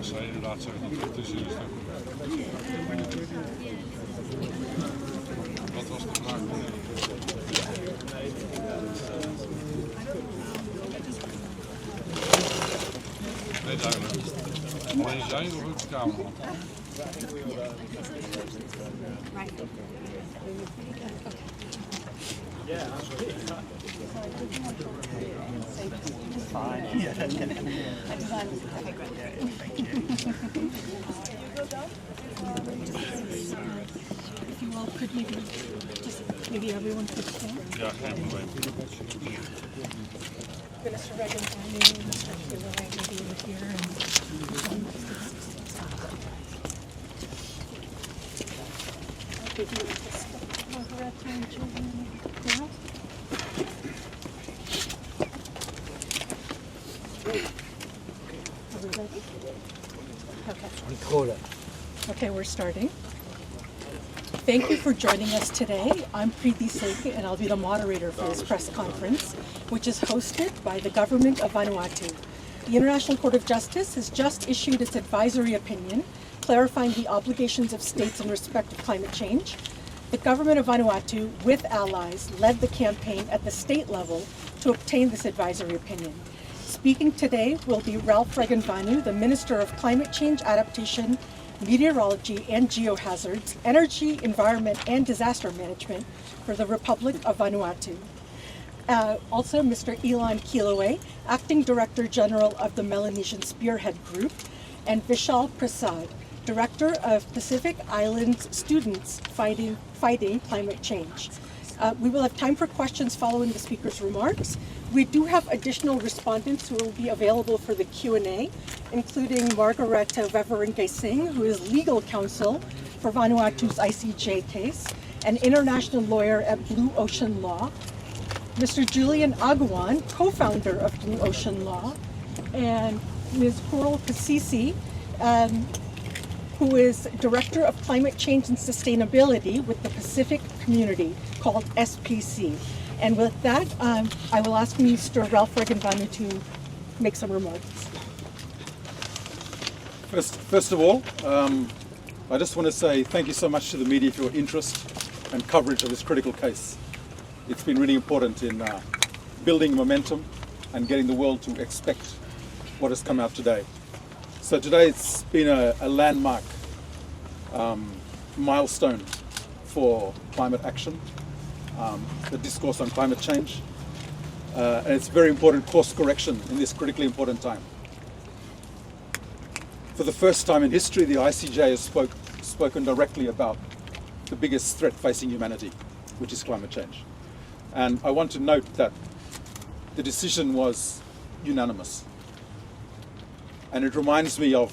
zou je inderdaad zeggen dat het tussen is. Wat was de vraag? Nee, duidelijk. Alleen jij of ook de cameraman? Fine. If you all could maybe everyone could stand. Ja, geen probleem. Minister Reagan, Mr. Kilroy, maybe over here. I'll give you just Margaret and children now. Are we ready? Okay. Okay, we're starting. Thank you for joining us today. I'm Preeti Singh, and I'll be the moderator for this press conference, which is hosted by the government of Vanuatu. The International Court of Justice has just issued its advisory opinion, clarifying the obligations of states in respect of climate change. The government of Vanuatu, with allies, led the campaign at the state level to obtain this advisory opinion. Speaking today will be Ralph Reagan-Vanu, the Minister of Climate Change Adaptation, Meteorology and Geohazards, Energy, Environment and Disaster Management for the Republic of Vanuatu. Also, Mr. Ilan Kilauea, Acting Director General of the Melanesian Spearhead Group, and Vishal Prasad, Director of Pacific Islands Students Fighting Climate Change. We will have time for questions following the speaker's remarks. We do have additional respondents who will be available for the Q&A, including Margareta Veveringay-Singh, who is legal counsel for Vanuatu's ICJAO case, an international lawyer at Blue Ocean Law, Mr. Julian Aguan, co-founder of Blue Ocean Law, and Ms. Coral Kasisi, who is Director of Climate Change and Sustainability with the Pacific Community, called SPC. And with that, I will ask Mr. Ralph Reagan-Vanu to make some remarks. First of all, I just want to say thank you so much to the media for your interest and coverage of this critical case. It's been really important in building momentum and getting the world to expect what has come out today. So today it's been a landmark milestone for climate action, the discourse on climate change, and it's very important course correction in this critically important time. For the first time in history, the ICJAO has spoken directly about the biggest threat facing humanity, which is climate change. And I want to note that the decision was unanimous. And it reminds me of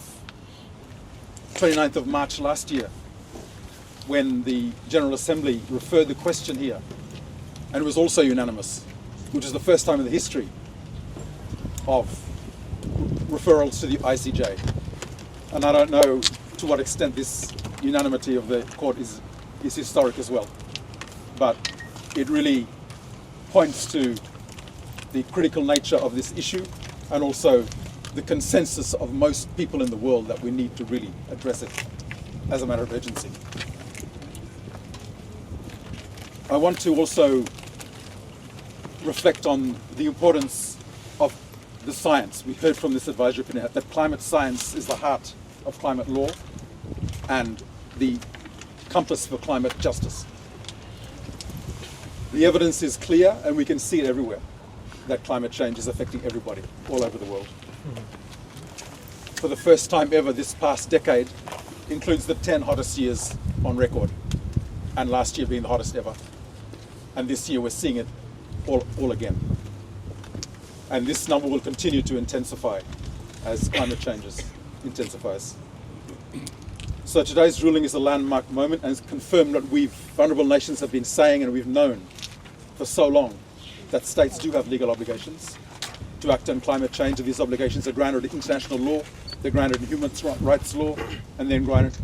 29th of March last year, when the General Assembly referred the question here, and it was also unanimous, which is the first time in the history of referrals to the ICJ. And I don't know to what extent this unanimity of the court is historic as well, but it really points to the critical nature of this issue, and also the consensus of most people in the world that we need to really address it as a matter of urgency. I want to also reflect on the importance of the science. We heard from this advisory opinion that climate science is the heart of climate law and the compass for climate justice. The evidence is clear, and we can see it everywhere, that climate change is affecting everybody all over the world. For the first time ever, this past decade includes the 10 hottest years on record, and last year being the hottest ever. And this year we're seeing it all again. And this number will continue to intensify as climate changes intensifies. So today's ruling is a landmark moment, and it's confirmed what vulnerable nations have been saying and we've known for so long, that states do have legal obligations to act on climate change, and these obligations are grounded in international law, they're grounded in human rights law, and they're grounded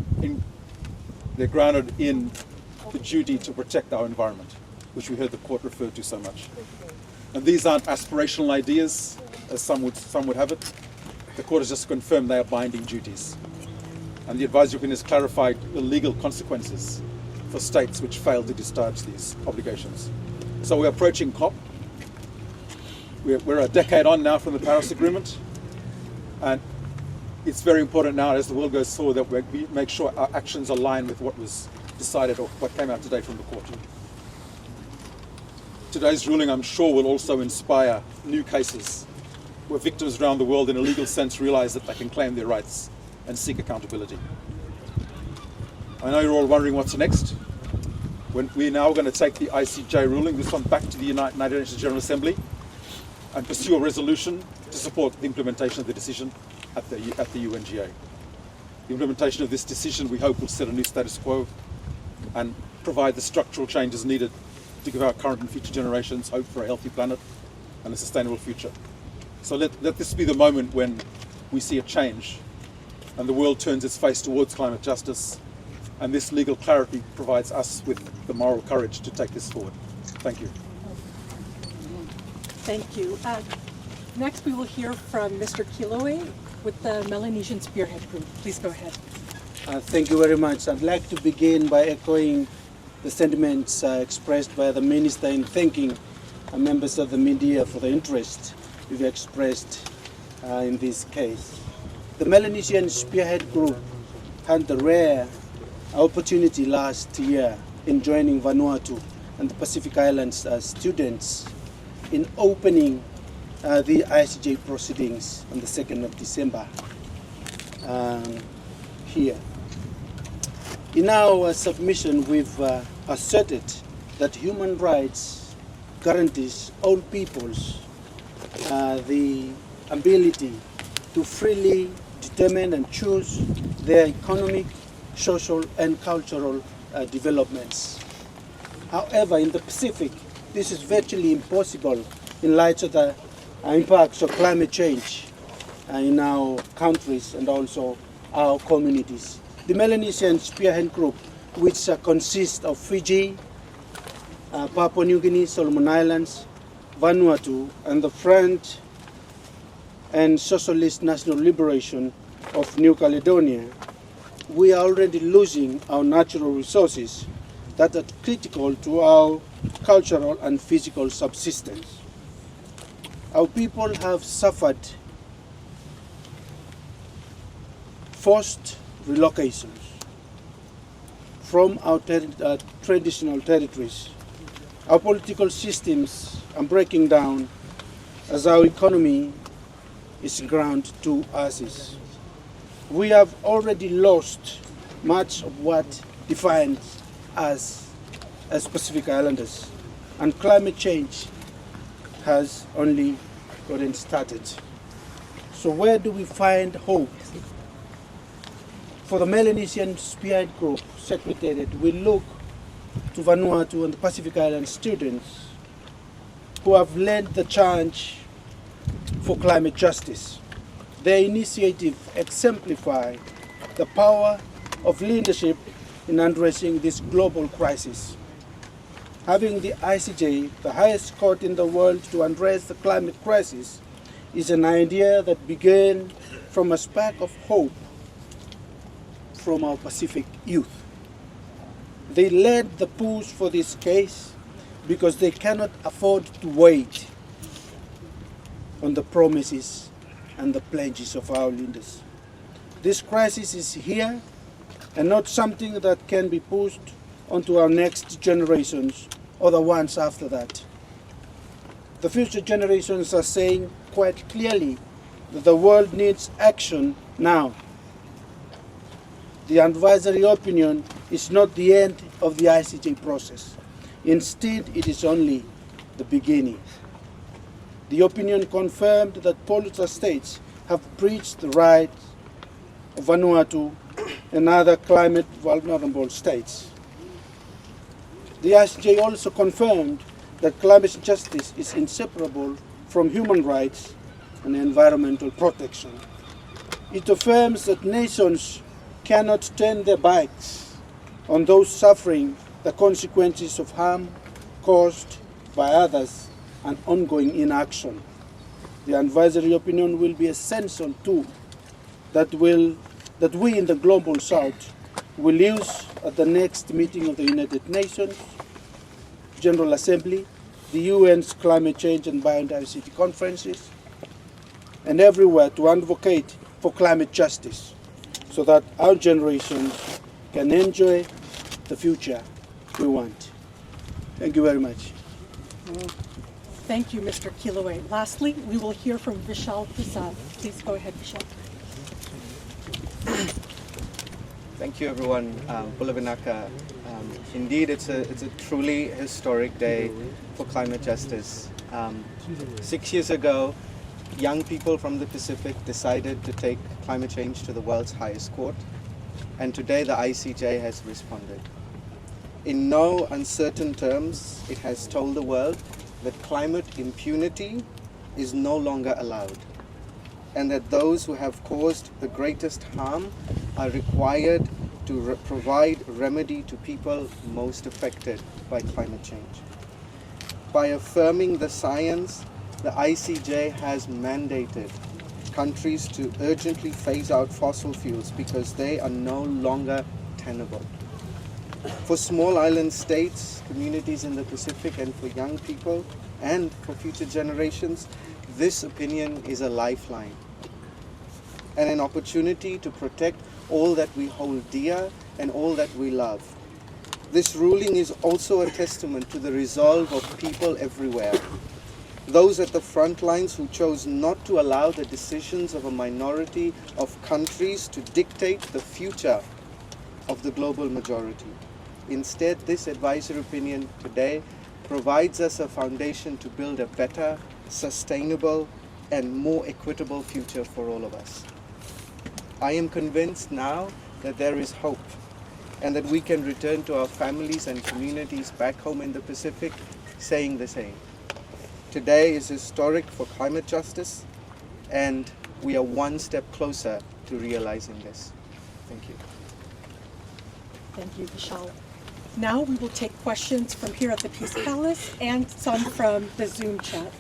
in the duty to protect our environment, which we heard the court refer to so much. And these aren't aspirational ideas, as some would have it. the court has just confirmed they are binding duties. And the advisory opinion has clarified the legal consequences for states which fail to discharge these obligations. So we're approaching COP. We're a decade on now from the Paris Agreement, and it's very important now as the world goes forward that we make sure our actions align with what was decided or what came out today from the court. Today's ruling, I'm sure, will also inspire new cases where victims around the world in a legal sense realize that they can claim their rights and seek accountability. I know you're all wondering what's next. We're now going to take the ICJAO ruling, this one, back to the United Nations General Assembly and pursue a resolution to support the implementation of the decision at the UNGA. The implementation of this decision, we hope, will set a new status quo and provide the structural changes needed to give our current and future generations hope for a healthy planet and a sustainable future. So let this be the moment when we see a change and the world turns its face towards climate justice, and this legal clarity provides us with the moral courage to take this forward. Thank you. Thank you. Next, we will hear from Mr. Kiloe with the Melanesian Spearhead Group. Please go ahead. Thank you very much. I'd like to begin by echoing the sentiments expressed by the Minister in thanking members of the media for the interest you've expressed in this case. The Melanesian Spearhead Group had the rare opportunity last year in joining Vanuatu and the Pacific Islands students in opening the ICJ proceedings on the 2nd of December here. In our submission, we've asserted that human rights guarantees all peoples the ability to freely determine and choose their economic, social, and cultural developments. However, in the Pacific, this is virtually impossible in light of the impacts of climate change in our countries and also our communities. The Melanesian Spearhead Group, which consists of Fiji, Papua New Guinea, Solomon Islands, Vanuatu, and the Front and Socialist National Liberation of New Caledonia, we are already losing our natural resources that are critical to our cultural and physical subsistence. Our people have suffered forced relocations from our traditional territories. Our political systems are breaking down as our economy is ground to ashes. We have already lost much of what defines us as Pacific Islanders, and climate change has only gotten started. So where do we find hope? For the Melanesian Spearhead Group Secretariat, we look to Vanuatu and the Pacific Island students who have led the charge for climate justice. Their initiative exemplifies the power of leadership in addressing this global crisis. Having the ICJ, the highest court in the world, to address the climate crisis is an idea that began from a spark of hope from our Pacific youth. They led the push for this case because they cannot afford to wait on the promises and the pledges of our leaders. This crisis is here and not something that can be pushed onto our next generations or the ones after that. The future generations are saying quite clearly that the world needs action now. The advisory opinion is not the end of the ICJ process. Instead, it is only the beginning. The opinion confirmed that polluter states have breached the rights of Vanuatu and other climate vulnerable states. The ICJ also confirmed that climate justice is inseparable from human rights and environmental protection. It affirms that nations cannot turn their backs on those suffering the consequences of harm caused by others and ongoing inaction. The advisory opinion will be a essential tool that we in the Global South will use at the next meeting of the United Nations General Assembly, the UN's Climate Change and Biodiversity Conferences, and everywhere to advocate for climate justice so that our generations can enjoy the future we want. Thank you very much. Thank you, Mr. Kilauea. Lastly, we will hear from Vishal Prasad. Please go ahead, Vishal. Thank you, everyone. Bulavinaka. Indeed, it's a truly historic day for climate justice. 6 years ago, young people from the Pacific decided to take climate change to the world's highest court, and today the ICJAO has responded. In no uncertain terms, it has told the world that climate impunity is no longer allowed, and that those who have caused the greatest harm are required to provide remedy to people most affected by climate change. By affirming the science, the ICJ has mandated countries to urgently phase out fossil fuels because they are no longer tenable. For small island states, communities in the Pacific, and for young people, and for future generations, this opinion is a lifeline and an opportunity to protect all that we hold dear and all that we love. This ruling is also a testament to the resolve of people everywhere. Those at the front lines who chose not to allow the decisions of a minority of countries to dictate the future of the global majority. Instead, this advisory opinion today provides us a foundation to build a better, sustainable, and more equitable future for all of us. I am convinced now that there is hope and that we can return to our families and communities back home in the Pacific saying the same. Today is historic for climate justice, and we are one step closer to realizing this. Thank you. Thank you, Vishal. Now we will take questions from here at the Peace Palace and some from the Zoom chat.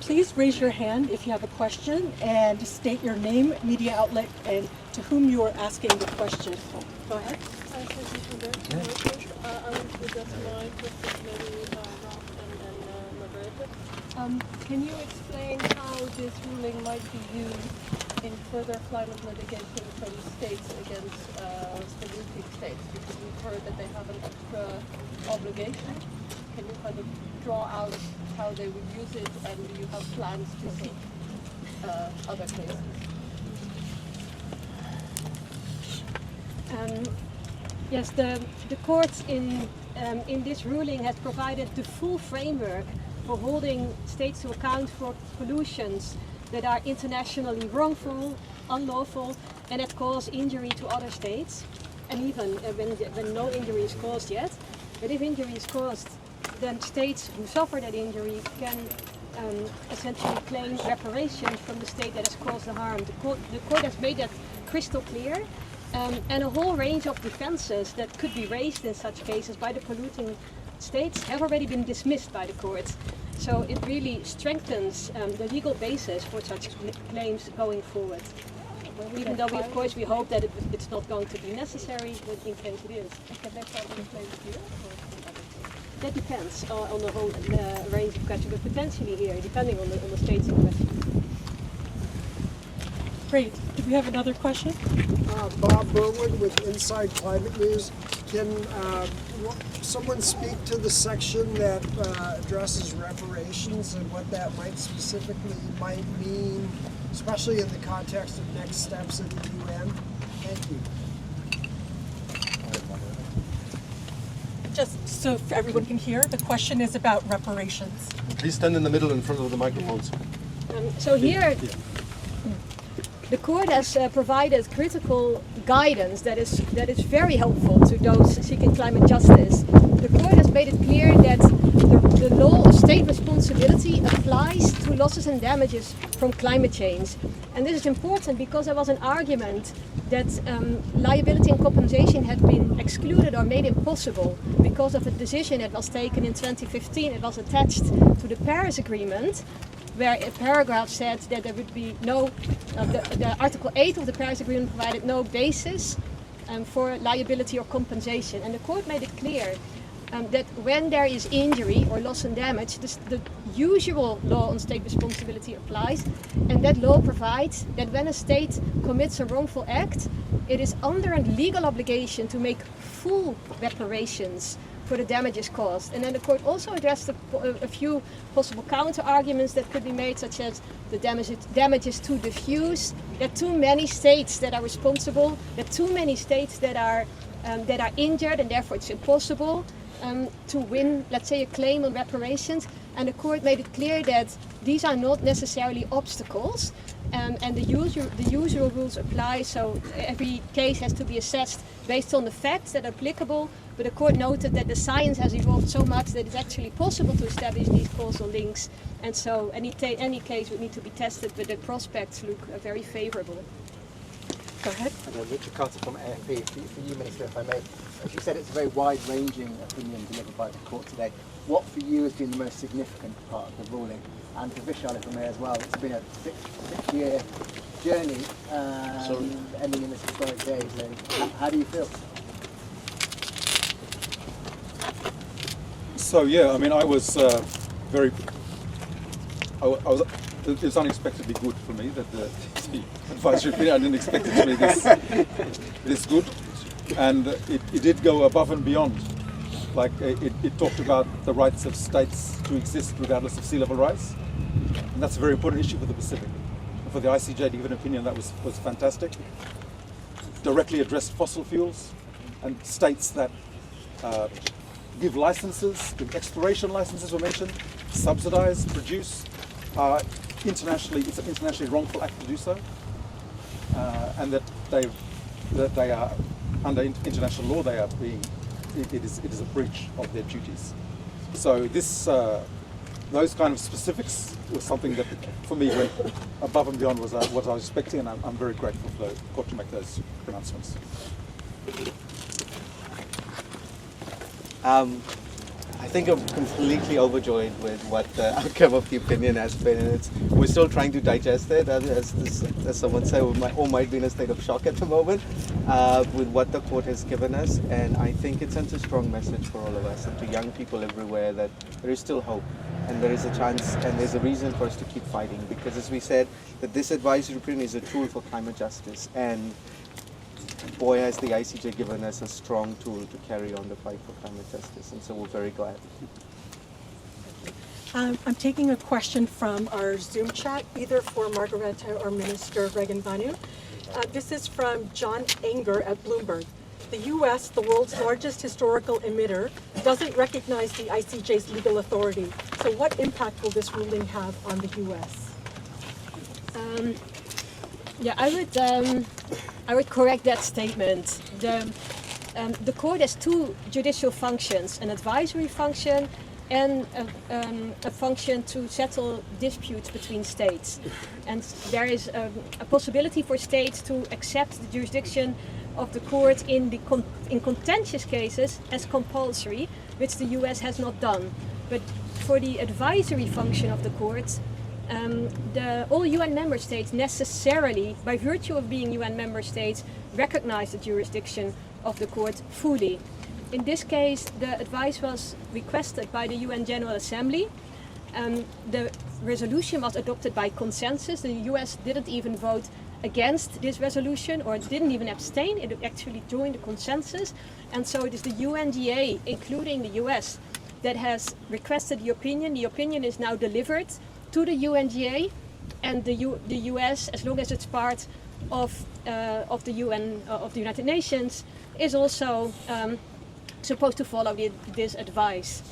Please raise your hand if you have a question and state your name, media outlet, and to whom you are asking the question. Go ahead. I want to address my question maybe Ralph and Margaret. Can you explain how this ruling might be used in further climate litigation from states against polluting states? Because we've heard that they have an extra obligation. Can you kind of draw out how they would use it, and do you have plans to seek other cases? Yes, the court in this ruling has provided the full framework for holding states to account for pollutions that are internationally wrongful, unlawful, and that cause injury to other states, and even when no injury is caused yet. But if injury is caused, then states who suffer that injury can essentially claim reparations from the state that has caused the harm. The court has made that crystal clear, and a whole range of defenses that could be raised in such cases by the polluting states have already been dismissed by the court. So it really strengthens the legal basis for such claims going forward. Even though of course we hope that it's not going to be necessary, but in case it is. Can they file the claims here? That depends on the whole range of questions, but potentially here, depending on the states in question. Great. Do we have another question? Bob Berwin with Inside Climate News. Can someone speak to the section that addresses reparations and what that might mean, especially in the context of next steps in the UN? Thank you. Just so everyone can hear, the question is about reparations. Please stand in the middle in front of the microphones. So here, the court has provided critical guidance that is very helpful to those seeking climate justice. The court has made it clear that the law of state responsibility applies to losses and damages from climate change. And this is important because there was an argument that liability and compensation had been excluded or made impossible because of a decision that was taken in 2015. It was attached to the Paris Agreement. where a paragraph said that there would be no, the Article 8 of the Paris Agreement provided no basis for liability or compensation. And the court made it clear that when there is injury or loss and damage, the usual law on state responsibility applies, and that law provides that when a state commits a wrongful act, it is under a legal obligation to make full reparations for the damages caused. And then the court also addressed a few possible counter-arguments that could be made, such as the damage is too diffuse, there are too many states that are responsible, there are too many states that are injured, and therefore it's impossible to win, let's say, a claim on reparations. And the court made it clear that these are not necessarily obstacles, and the usual rules apply. So every case has to be assessed based on the facts that are applicable. But the court noted that the science has evolved so much that it's actually possible to establish these causal links. And so any case would need to be tested, but the prospects look very favorable. Go ahead. Richard Carter from AFP. For you, Minister, if I may. As you said, it's a very wide-ranging opinion delivered by the court today. What for you has been the most significant part of the ruling? And for Vishal, if I may as well, it's been a six-year journey ending in this historic day. So how do you feel? So yeah, I mean, I was it was unexpectedly good for me that the advisory opinion, I didn't expect it to be this good, and it did go above and beyond. Like it talked about the rights of states to exist regardless of sea level rise, and that's a very important issue for the Pacific. And for the ICJ to give an opinion, that was fantastic. Directly addressed fossil fuels and states that give licenses, give exploration licenses were mentioned, subsidize, produce. It's an internationally wrongful act to do so, and that they are under international law. They are being it is a breach of their duties. So this those kind of specifics was something that for me went above and beyond what I was expecting, and I'm very grateful for the court to make those pronouncements. I think I'm completely overjoyed with what the outcome of the opinion has been, and we're still trying to digest it. As someone said, we might be in a state of shock at the moment with what the court has given us, and I think it sends a strong message for all of us and to young people everywhere that there is still hope, and there is a chance, and there's a reason for us to keep fighting, because as we said, that this advisory opinion is a tool for climate justice, and boy, has the ICJ given us a strong tool to carry on the fight for climate justice, and so we're very glad. I'm taking a question from our Zoom chat, either for Margareta or Minister Regan-Vanu. This is from John Anger at Bloomberg. The U.S., the world's largest historical emitter, doesn't recognize the ICJ's legal authority. So what impact will this ruling have on the U.S.? Yeah, I would correct that statement. The court has two judicial functions: an advisory function and a function to settle disputes between states. And there is a possibility for states to accept the jurisdiction of the court in contentious cases as compulsory, which the U.S. has not done. But for the advisory function of the court, all UN member states necessarily, by virtue of being UN member states, recognize the jurisdiction of the court fully. In this case, the advice was requested by the UN General Assembly. The resolution was adopted by consensus. The US didn't even vote against this resolution, or didn't even abstain. It actually joined the consensus. And so it is the UNGA, including the US, that has requested the opinion. The opinion is now delivered to the UNGA, and the US, as long as it's part of the UN, of the United Nations, is also supposed to follow this advice.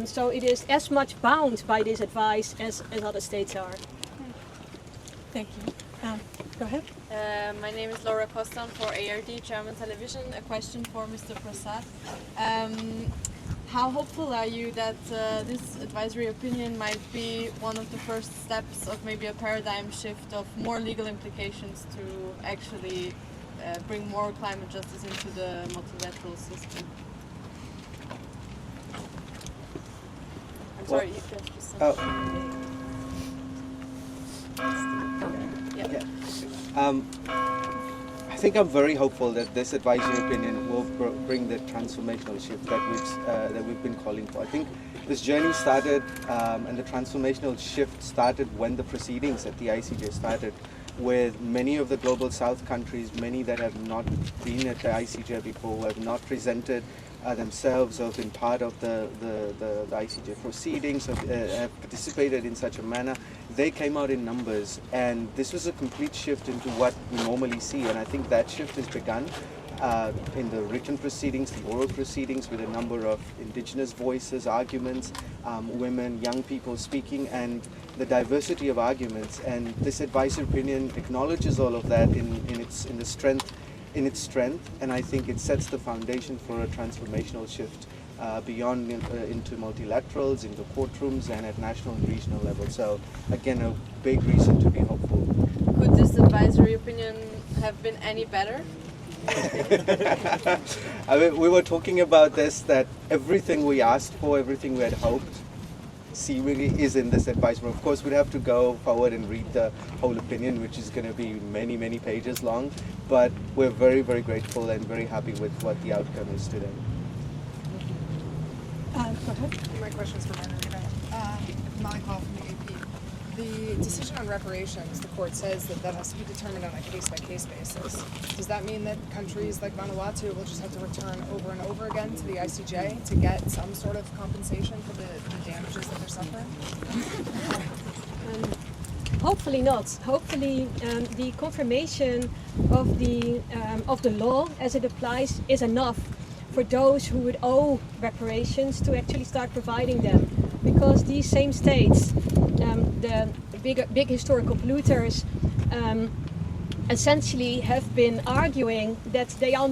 So it is as much bound by this advice as other states are. Thank you. Go ahead. My name is Laura Kostan for ARD German Television. A question for Mr. Prasad. How hopeful are you that this advisory opinion might be one of the first steps of maybe a paradigm shift of more legal implications to actually bring more climate justice into the multilateral system? I'm sorry, you can just I think I'm very hopeful that this advisory opinion will bring the transformational shift that we've been calling for. I think this journey started and the transformational shift started when the proceedings at the ICJ started, with many of the global south countries, many that have not been at the ICJ before, who have not presented themselves or been part of the ICJ proceedings, have participated in such a manner. They came out in numbers, and this was a complete shift into what we normally see, and I think that shift has begun in the written proceedings, the oral proceedings, with a number of indigenous voices, arguments, women, young people speaking, and the diversity of arguments. And this advisory opinion acknowledges all of that in its strength, and I think it sets the foundation for a transformational shift beyond into multilaterals, into courtrooms, and at national and regional level. So again, a big reason to be hopeful. Could this advisory opinion have been any better? I mean, we were talking about this, that everything we asked for, everything we had hoped, seemingly is in this advice. Of course, we'd have to go forward and read the whole opinion, which is going to be many, many pages long. But we're very, very grateful and very happy with what the outcome is today. Go ahead. My question is for Margareta. Molly Call from the AP. The decision on reparations, the court says that has to be determined on a case-by-case basis. Does that mean that countries like Vanuatu will just have to return over and over again to the ICJ to get some sort of compensation for the damages that they're suffering? Hopefully not. Hopefully the confirmation of the law as it applies is enough for those who would owe reparations to actually start providing them. Because these same states, the big historical polluters, essentially have been arguing that they are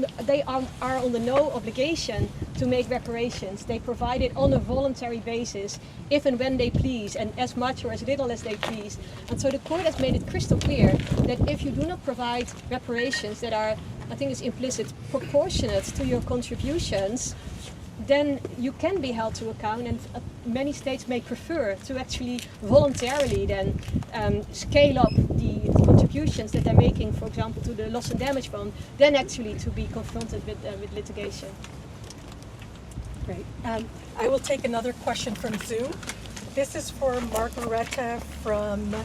under no obligation to make reparations. They provide it on a voluntary basis, if and when they please, and as much or as little as they please. And so the court has made it crystal clear that if you do not provide reparations that are, I think it's implicit, proportionate to your contributions, then you can be held to account, and many states may prefer to actually voluntarily then scale up the contributions that they're making, for example, to the loss and damage fund, than actually to be confronted with litigation. Great. I will take another question from Zoom. This is for Margareta from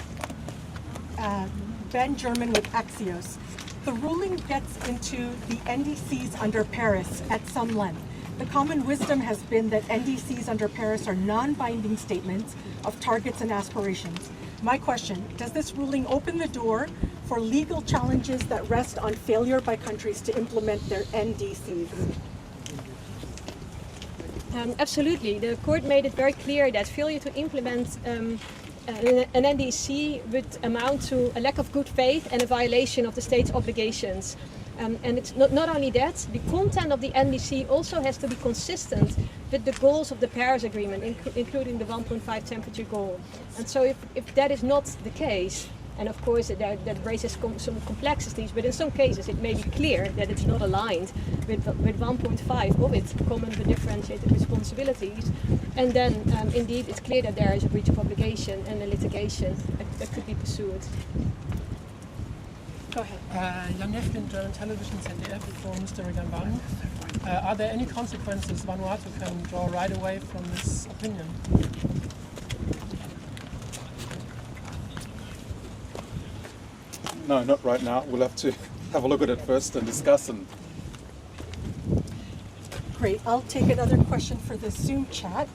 Ben German with Axios. The ruling gets into the NDCs under Paris at some length. The common wisdom has been that NDCs under Paris are non-binding statements of targets and aspirations. My question, does this ruling open the door for legal challenges that rest on failure by countries to implement their NDCs? Absolutely. The court made it very clear that failure to implement an NDC would amount to a lack of good faith and a violation of the state's obligations. And it's not only that, the content of the NDC also has to be consistent with the goals of the Paris Agreement, including the 1.5 temperature goal. And so if that is not the case, and of course that raises some complexities, but in some cases it may be clear that it's not aligned with 1.5 of it, common but differentiated responsibilities, and then indeed it's clear that there is a breach of obligation and a litigation that could be pursued. Go ahead. Jan Eflin, German Television, ZDF, for Mr. Regan-Baden. Are there any consequences Vanuatu can draw right away from this opinion? No, not right now. We'll have to have a look at it first and discuss. And Great. I'll take another question for the Zoom chat.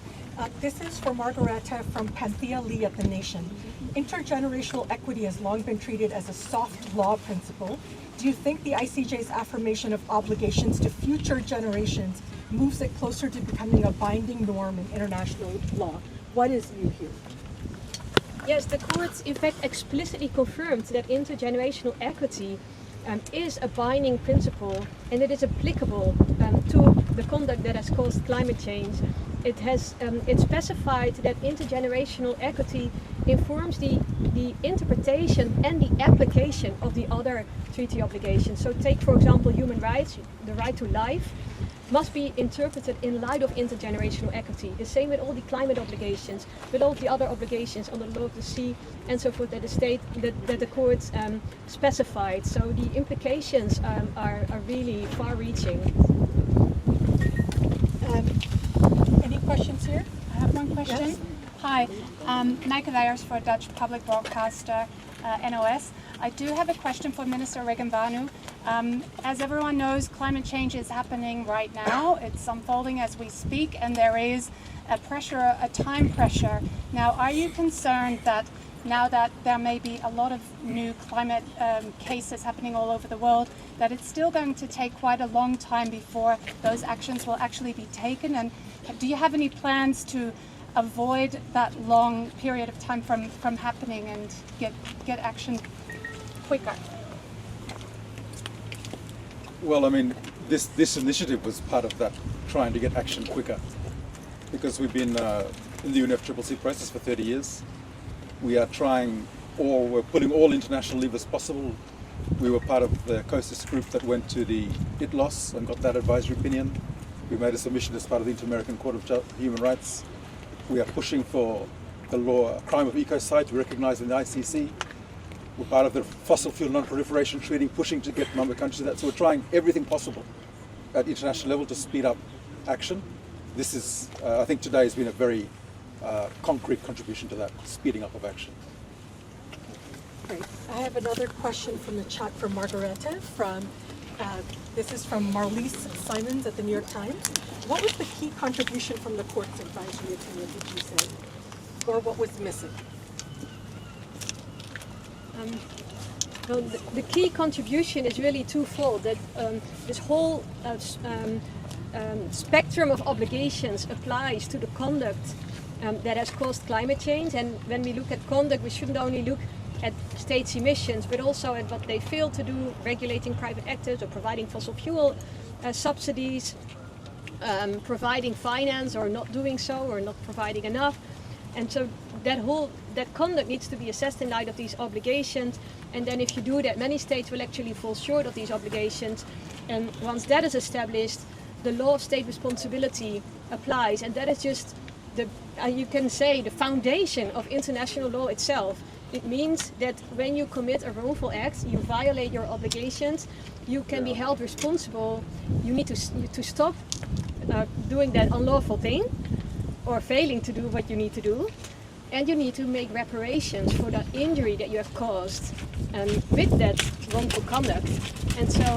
This is for Margareta from Panthea Lee at The Nation. Intergenerational equity has long been treated as a soft law principle. Do you think the ICJ's affirmation of obligations to future generations moves it closer to becoming a binding norm in international law? What is your view? Yes, the court in fact explicitly confirmed that intergenerational equity is a binding principle, and it is applicable to the conduct that has caused climate change. It specified that intergenerational equity informs the interpretation and the application of the other treaty obligations. So take, for example, human rights, the right to life. must be interpreted in light of intergenerational equity. The same with all the climate obligations, with all the other obligations on the law of the sea and so forth that the courts specified. So the implications are really far-reaching. Any questions here? I have one question. Yes. Hi, Maaike Weijers for Dutch public broadcaster NOS. I do have a question for Minister Regenbanu. As everyone knows, climate change is happening right now. It's unfolding as we speak, and there is a pressure, a time pressure. Now, are you concerned that now that there may be a lot of new climate cases happening all over the world, that it's still going to take quite a long time before those actions will actually be taken? And do you have any plans to avoid that long period of time from happening and get action quicker? Well, I mean, this initiative was part of that, trying to get action quicker, because we've been in the UNFCCC process for 30 years. We are we're pulling all international levers possible. We were part of the COSIS group that went to the ITLOS and got that advisory opinion. We made a submission as part of the Inter-American Court of Human Rights. We are pushing for the law, crime of ecocide, to be recognized in the ICC. We're part of the Fossil Fuel Non-Proliferation Treaty, pushing to get a number of countries to that. So we're trying everything possible at international level to speed up action. This is, I think today has been a very concrete contribution to that, speeding up of action. Great. I have another question from the chat from Margareta. This is from Marlise Simons at the New York Times. What was the key contribution from the court's advisory opinion, did you say? Or what was missing? Well, the key contribution is really twofold. That this whole spectrum of obligations applies to the conduct that has caused climate change. And when we look at conduct, we shouldn't only look at states' emissions, but also at what they fail to do, regulating private actors or providing fossil fuel subsidies, providing finance or not doing so, or not providing enough. And so that conduct needs to be assessed in light of these obligations. And then if you do that, many states will actually fall short of these obligations. And once that is established, the law of state responsibility applies. And that is just you can say, the foundation of international law itself. It means that when you commit a wrongful act, you violate your obligations, you can be held responsible. You need to stop doing that unlawful thing or failing to do what you need to do. And you need to make reparations for the injury that you have caused with that wrongful conduct. And so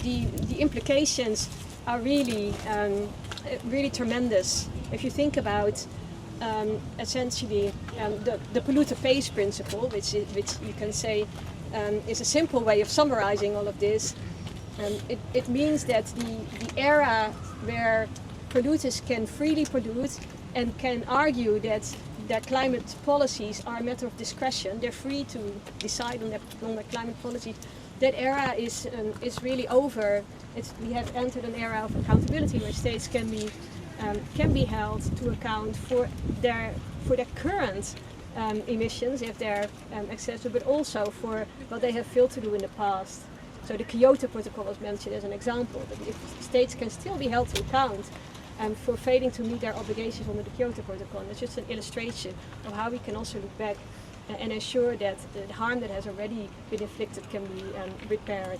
the implications are really, really tremendous. If you think about essentially the polluter pays principle, which you can say is a simple way of summarizing all of this. It means that the era where polluters can freely pollute and can argue that their climate policies are a matter of discretion, they're free to decide on their climate policies, that era is really over. We have entered an era of accountability where states can be held to account for their current emissions if they're excessive, but also for what they have failed to do in the past. So the Kyoto Protocol was mentioned as an example, that if states can still be held to account for failing to meet their obligations under the Kyoto Protocol. And it's just an illustration of how we can also look back and ensure that the harm that has already been inflicted can be repaired.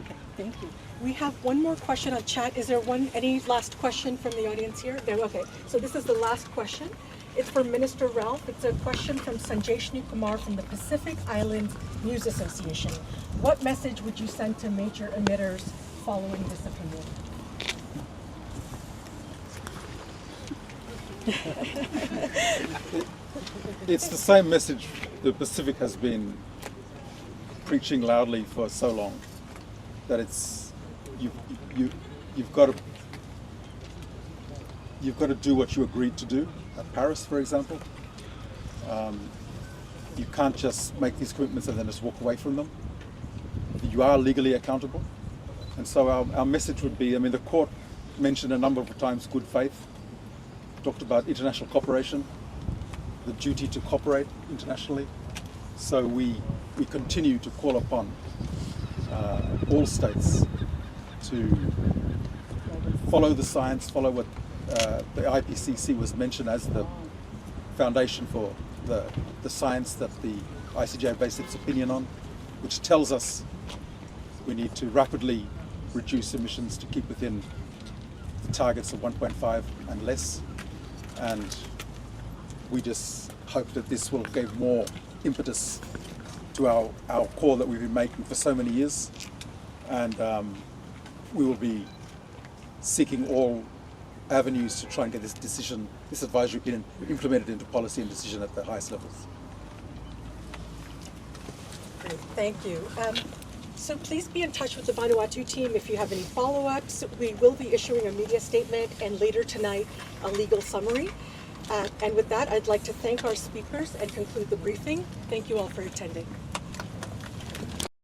Okay, thank you. We have one more question on chat. Is there any last question from the audience here? No, okay, so this is the last question. It's for Minister Ralph. It's a question from Sanjeshni Kumar from the Pacific Island News Association. What message would you send to major emitters following this opinion? It's the same message the Pacific has been preaching loudly for so long, that it's you've got to do what you agreed to do at Paris, for example. You can't just make these commitments and then just walk away from them. You are legally accountable, and so our message would be, I mean, the court mentioned a number of times good faith, talked about international cooperation, the duty to cooperate internationally. So we continue to call upon all states to follow the science, follow what the IPCC was mentioned as the foundation for the science that the ICJAO based its opinion on, which tells us we need to rapidly reduce emissions to keep within the targets of 1.5 and less. And we just hope that this will give more impetus to our call that we've been making for so many years. And we will be seeking all avenues to try and get this decision, this advisory opinion, implemented into policy and decision at the highest levels. Great, thank you. So please be in touch with the Vanuatu team if you have any follow-ups. We will be issuing a media statement and later tonight a legal summary. And with that, I'd like to thank our speakers and conclude the briefing. Thank you all for attending.